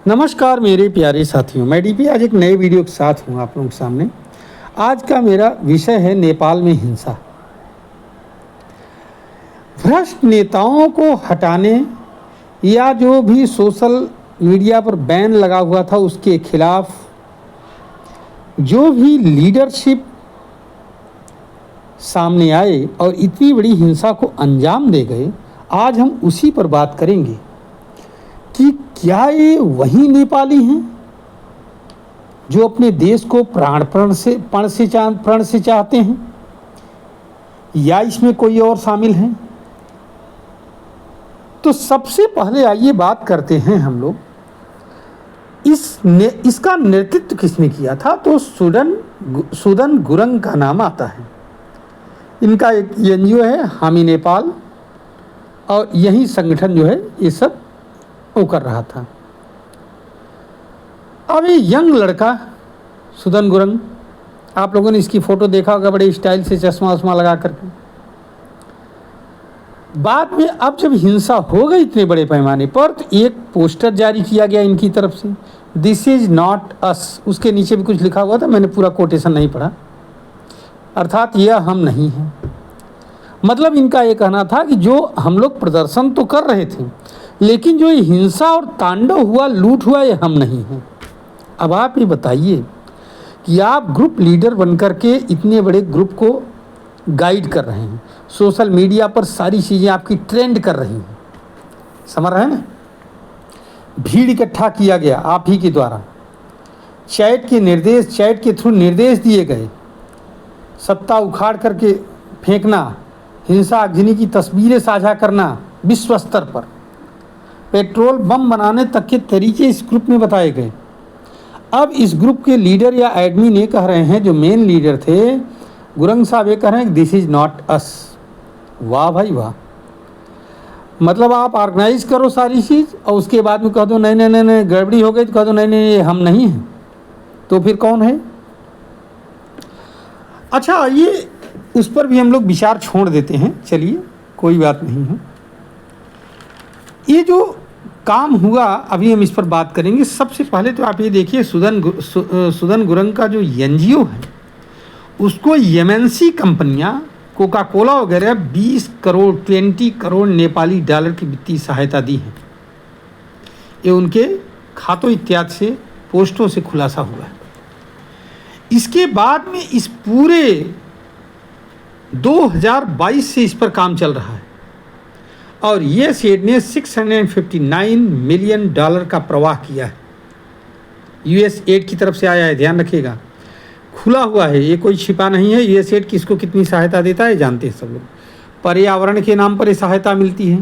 नमस्कार मेरे प्यारे साथियों, मैं डीपी आज एक नए वीडियो के साथ हूँ आप लोगों के सामने। आज का मेरा विषय है नेपाल में हिंसा। भ्रष्ट नेताओं को हटाने या जो भी सोशल मीडिया पर बैन लगा हुआ था उसके खिलाफ जो भी लीडरशिप सामने आए और इतनी बड़ी हिंसा को अंजाम दे गए, आज हम उसी पर बात करेंगे कि क्या ये वही नेपाली हैं जो अपने देश को प्राण से चाहते हैं, या इसमें कोई और शामिल हैं। तो सबसे पहले आइए बात करते हैं हम लोग इसका नेतृत्व किसने किया था। तो सुदन गुरंग का नाम आता है। इनका एक एनजीओ है हामी नेपाल, और यही संगठन जो है ये सब वो कर रहा था। अब ये यंग लड़का सुदन गुरंग, आप लोगों ने इसकी फ़ोटो देखा होगा, बड़े स्टाइल से चश्मा वश्मा लगा करके। बाद में अब जब हिंसा हो गई इतने बड़े पैमाने पर, तो एक पोस्टर जारी किया गया इनकी तरफ से, दिस इज़ नॉट अस। उसके नीचे भी कुछ लिखा हुआ था, मैंने पूरा कोटेशन नहीं पढ़ा, अर्थात यह हम नहीं हैं। मतलब इनका ये कहना था कि जो हम लोग प्रदर्शन तो कर रहे थे, लेकिन जो ये हिंसा और तांडव हुआ, लूट हुआ, ये हम नहीं हैं। अब आप ये बताइए कि आप ग्रुप लीडर बनकर के इतने बड़े ग्रुप को गाइड कर रहे हैं, सोशल मीडिया पर सारी चीज़ें आपकी ट्रेंड कर रही हैं, समझ रहे हैं ना। भीड़ इकट्ठा किया गया आप ही के द्वारा, चैट के थ्रू निर्देश दिए गए, सत्ता उखाड़ करके फेंकना, हिंसा अग्नि की तस्वीरें साझा करना विश्व स्तर पर, पेट्रोल बम बनाने तक के तरीके इस ग्रुप में बताए गए। अब इस ग्रुप के लीडर या एडमिन ये कह रहे हैं, जो मेन लीडर थे गुरंग साहब, ये कह रहे हैं दिस इज़ नॉट अस। वाह भाई वाह। मतलब आप ऑर्गेनाइज करो सारी चीज़ और उसके बाद में कह दो नहीं नहीं नहीं नहीं गड़बड़ी हो गई, तो कह दो नहीं नहीं ये हम नहीं हैं, तो फिर कौन है। अच्छा, ये उस पर भी हम लोग विचार छोड़ देते हैं, चलिए कोई बात नहीं है। ये जो काम हुआ अभी हम इस पर बात करेंगे। सबसे पहले तो आप ये देखिए, सुदन गुरंग का जो एनजीओ है उसको एमएनसी कंपनियां, कोका कोला वगैरह 20 करोड़ नेपाली डॉलर की वित्तीय सहायता दी है। ये उनके खातों इत्यादि से, पोस्टों से खुलासा हुआ है। इसके बाद में इस पूरे 2022 से इस पर काम चल रहा है, और यूएस एड ने $659 मिलियन का प्रवाह किया है। यूएस एड की तरफ से आया है, ध्यान रखिएगा, खुला हुआ है, ये कोई छिपा नहीं है। यूएस एड किसको कितनी सहायता देता है जानते हैं सब लोग। पर्यावरण के नाम पर ये सहायता मिलती है,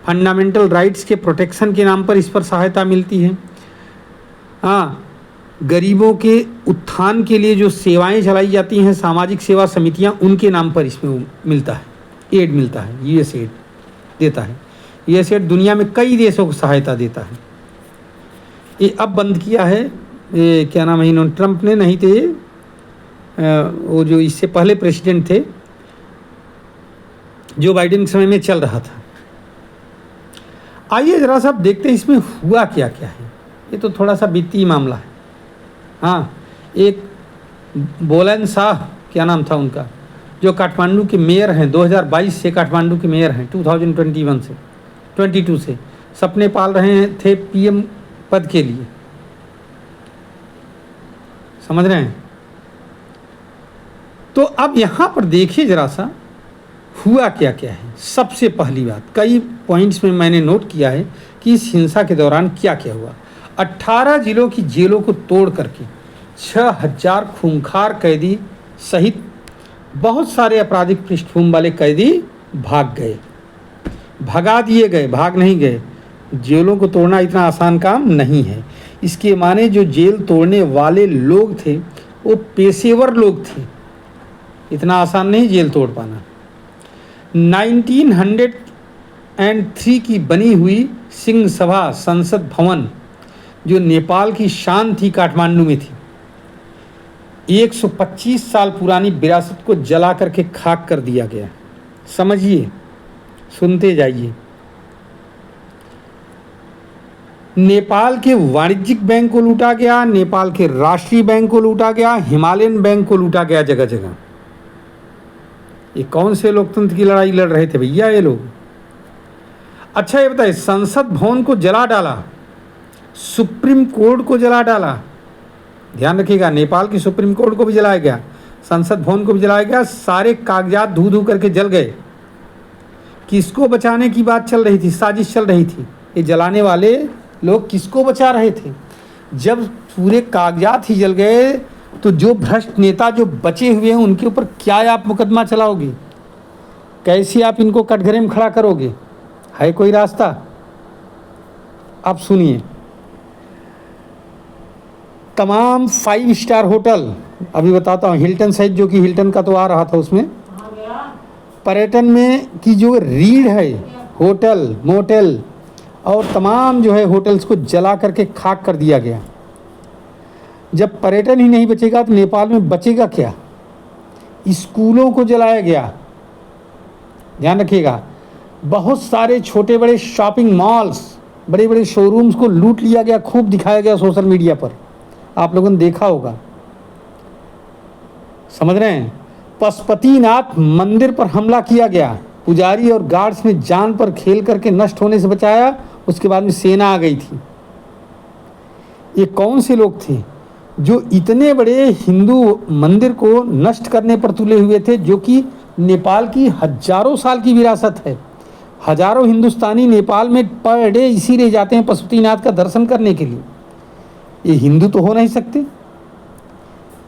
फंडामेंटल राइट्स के प्रोटेक्शन के नाम पर इस पर सहायता मिलती है। हाँ, गरीबों के उत्थान के लिए जो सेवाएं चलाई जाती हैं, सामाजिक सेवा समितियां, उनके नाम पर इसमें मिलता है, एड मिलता है, यूएस एड देता है। यूएस एड दुनिया में कई देशों को सहायता देता है। ये अब बंद किया है, ये क्या नाम है, इन्होंने ट्रंप ने, नहीं थे वो जो इससे पहले प्रेसिडेंट थे, जो बाइडेन के समय में चल रहा था। आइए ज़रा सा देखते हैं इसमें हुआ क्या क्या है। ये तो थोड़ा सा वित्तीय मामला है। हाँ, एक बोलन शाह, क्या नाम था उनका, जो काठमांडू के मेयर हैं, 2022 से काठमांडू के मेयर हैं, 2022 से सपने पाल रहे थे पीएम पद के लिए, समझ रहे हैं। तो अब यहाँ पर देखिए ज़रा सा हुआ क्या क्या है। सबसे पहली बात, कई पॉइंट्स में मैंने नोट किया है कि इस हिंसा के दौरान क्या क्या हुआ। 18 जिलों की जेलों को तोड़ करके 6000 खूंखार कैदी सहित बहुत सारे आपराधिक पृष्ठभूमि वाले कैदी भाग गए, भगा दिए गए, भाग नहीं गए। जेलों को तोड़ना इतना आसान काम नहीं है। इसके माने जो जेल तोड़ने वाले लोग थे वो पेशेवर लोग थे, इतना आसान नहीं जेल तोड़ पाना। 1903 की बनी हुई सिंह सभा संसद भवन, जो नेपाल की शान थी, काठमांडू में थी, 125 साल पुरानी विरासत को जला करके खाक कर दिया गया। समझिए, सुनते जाइए। नेपाल के वाणिज्यिक बैंक को लूटा गया, नेपाल के राष्ट्रीय बैंक को लूटा गया, हिमालयन बैंक को लूटा गया जगह जगह। ये कौन से लोकतंत्र की लड़ाई लड़ रहे थे भैया ये लोग? अच्छा ये बताइए, संसद भवन को जला डाला, सुप्रीम कोर्ट को जला डाला। ध्यान रखिएगा, नेपाल की सुप्रीम कोर्ट को भी जलाया गया, संसद भवन को भी जलाया गया, सारे कागजात धू धू करके जल गए। किसको बचाने की बात चल रही थी, साजिश चल रही थी? ये जलाने वाले लोग किसको बचा रहे थे? जब पूरे कागजात ही जल गए तो जो भ्रष्ट नेता जो बचे हुए हैं उनके ऊपर क्या आप मुकदमा चलाओगे? कैसे आप इनको कटघरे में खड़ा करोगे? है कोई रास्ता? अब सुनिए, तमाम 5 स्टार होटल, अभी बताता हूँ, हिल्टन सहित, जो कि हिल्टन का तो आ रहा था उसमें, पर्यटन में की जो रीढ़ है, होटल मोटेल और तमाम जो है होटल्स को जला करके खाक कर दिया गया। जब पर्यटन ही नहीं बचेगा तो नेपाल में बचेगा क्या? स्कूलों को जलाया गया। ध्यान रखिएगा, बहुत सारे छोटे बड़े शॉपिंग मॉल्स, बड़े बड़े शोरूम्स को लूट लिया गया, खूब दिखाया गया सोशल मीडिया पर, आप लोगों ने देखा होगा। समझ रहे हैं? पशुपतिनाथ मंदिर पर हमला किया गया, पुजारी और गार्ड्स ने जान पर खेल करके नष्ट होने से बचाया, उसके बाद में सेना आ गई थी। ये कौन से लोग थे जो इतने बड़े हिंदू मंदिर को नष्ट करने पर तुले हुए थे, जो कि नेपाल की हजारों साल की विरासत है। हजारों हिंदुस्तानी नेपाल में पर डे इसीलिए जाते हैं पशुपतिनाथ का दर्शन करने के लिए। ये हिंदू तो हो नहीं सकते,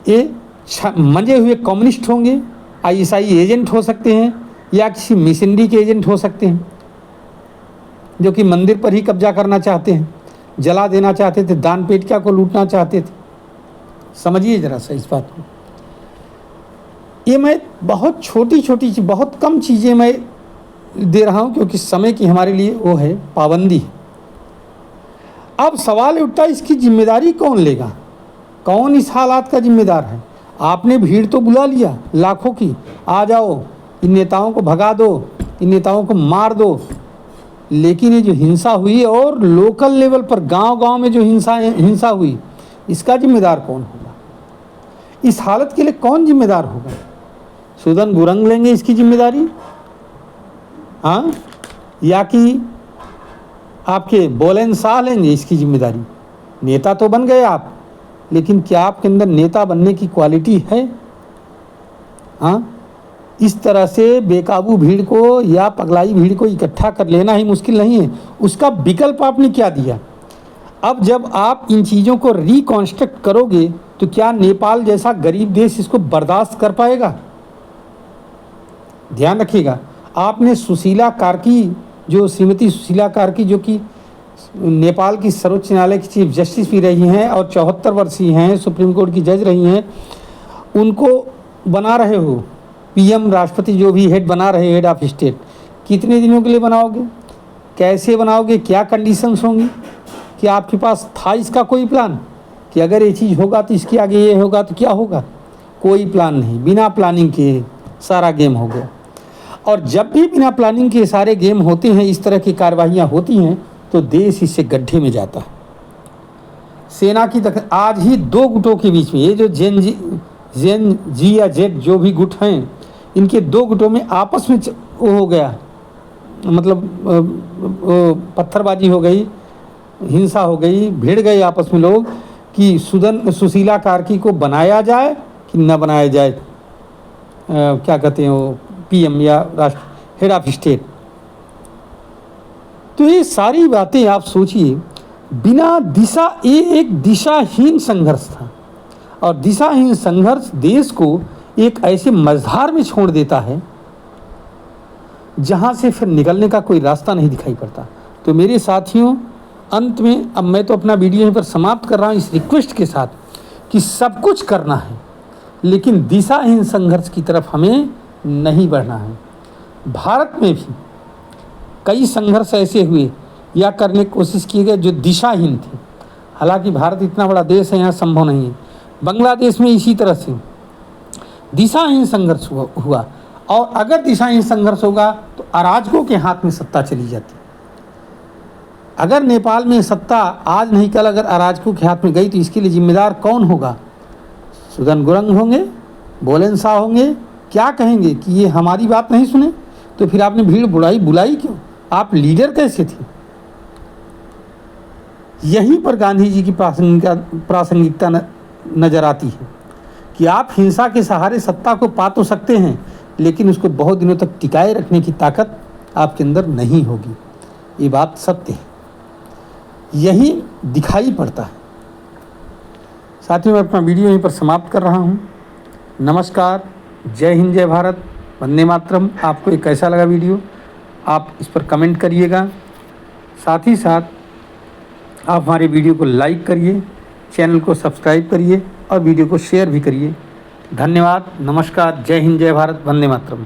ये मंजे हुए कम्युनिस्ट होंगे, आईएसआई एजेंट हो सकते हैं, या किसी मिशनरी के एजेंट हो सकते हैं, जो कि मंदिर पर ही कब्जा करना चाहते हैं, जला देना चाहते थे, दान पेटिका को लूटना चाहते थे। समझिए जरा सा इस बात को। ये मैं बहुत छोटी छोटी बहुत कम चीज़ें मैं दे रहा हूँ, क्योंकि समय की हमारे लिए वो है पाबंदी। अब सवाल उठता है, इसकी जिम्मेदारी कौन लेगा? कौन इस हालात का जिम्मेदार है? आपने भीड़ तो बुला लिया लाखों की, आ जाओ, इन नेताओं को भगा दो, इन नेताओं को मार दो, लेकिन ये जो हिंसा हुई और लोकल लेवल पर गांव-गांव में जो हिंसा हुई, इसका जिम्मेदार कौन होगा? इस हालत के लिए कौन जिम्मेदार होगा? सुदन गुरंग लेंगे इसकी जिम्मेदारी, हाँ, या कि आपके बोलेन शाह लेंगे इसकी जिम्मेदारी? नेता तो बन गए आप, लेकिन क्या आपके अंदर नेता बनने की क्वालिटी है? हाँ, इस तरह से बेकाबू भीड़ को या पगलाई भीड़ को इकट्ठा कर लेना ही मुश्किल नहीं है। उसका विकल्प आपने क्या दिया? अब जब आप इन चीज़ों को रिकॉन्स्ट्रक्ट करोगे तो क्या नेपाल जैसा गरीब देश इसको बर्दाश्त कर पाएगा? ध्यान रखिएगा, आपने सुशीला कार्की, जो श्रीमती सुशीला कार्की, जो कि नेपाल की सर्वोच्च न्यायालय की चीफ जस्टिस भी रही हैं और 74 वर्षीय हैं, सुप्रीम कोर्ट की जज रही हैं, उनको बना रहे हो पीएम, राष्ट्रपति जो भी हेड बना रहे, हेड ऑफ स्टेट। कितने दिनों के लिए बनाओगे? कैसे बनाओगे? क्या कंडीशंस होंगी? कि आपके पास था इसका कोई प्लान कि अगर ये चीज़ होगा तो इसके आगे ये होगा तो क्या होगा? कोई प्लान नहीं, बिना प्लानिंग के सारा गेम हो गया। और जब भी बिना प्लानिंग के सारे गेम होते हैं, इस तरह की कार्रवाइयाँ होती हैं, तो देश इससे गड्ढे में जाता है। सेना की आज ही 2 गुटों के बीच में, ये जो जेन जी या जेड जो भी गुट हैं, इनके 2 गुटों में आपस में वो हो गया, मतलब पत्थरबाजी हो गई, हिंसा हो गई, भिड़ गए आपस में लोग कि सुशीला कार्की को बनाया जाए कि न बनाया जाए, क्या कहते हैं वो, पीएम या राष्ट्र हेड ऑफ स्टेट। तो ये सारी बातें आप सोचिए, बिना दिशा, ये एक दिशाहीन संघर्ष था, और दिशाहीन संघर्ष देश को एक ऐसे मझधार में छोड़ देता है जहां से फिर निकलने का कोई रास्ता नहीं दिखाई पड़ता। तो मेरे साथियों, अंत में अब मैं तो अपना वीडियो यहीं पर समाप्त कर रहा हूं इस रिक्वेस्ट के साथ कि सब कुछ करना है, लेकिन दिशाहीन संघर्ष की तरफ हमें नहीं बढ़ना है। भारत में भी कई संघर्ष ऐसे हुए या करने की कोशिश की गई जो दिशाहीन थे। हालांकि भारत इतना बड़ा देश है, यहाँ संभव नहीं है। बांग्लादेश में इसी तरह से दिशाहीन संघर्ष हुआ, और अगर दिशाहीन संघर्ष होगा तो अराजकों के हाथ में सत्ता चली जाती। अगर नेपाल में सत्ता आज नहीं कल अगर अराजकों के हाथ में गई तो इसके लिए जिम्मेदार कौन होगा? सुदन गुरंग होंगे, बोलेन शाह होंगे? क्या कहेंगे कि ये हमारी बात नहीं सुने? तो फिर आपने भीड़ बुलाई क्यों? आप लीडर कैसे थे? यहीं पर गांधी जी की प्रासंगिकता नजर आती है कि आप हिंसा के सहारे सत्ता को पा तो सकते हैं, लेकिन उसको बहुत दिनों तक टिकाए रखने की ताकत आपके अंदर नहीं होगी। ये बात सत्य है, यही दिखाई पड़ता है। साथियों, मैं अपना वीडियो यहीं पर समाप्त कर रहा हूँ। नमस्कार, जय हिंद, जय भारत, वंदे मातरम। आपको ये कैसा लगा वीडियो, आप इस पर कमेंट करिएगा। साथ ही साथ आप हमारे वीडियो को लाइक करिए, चैनल को सब्सक्राइब करिए और वीडियो को शेयर भी करिए। धन्यवाद, नमस्कार, जय हिंद, जय भारत, वंदे मातरम।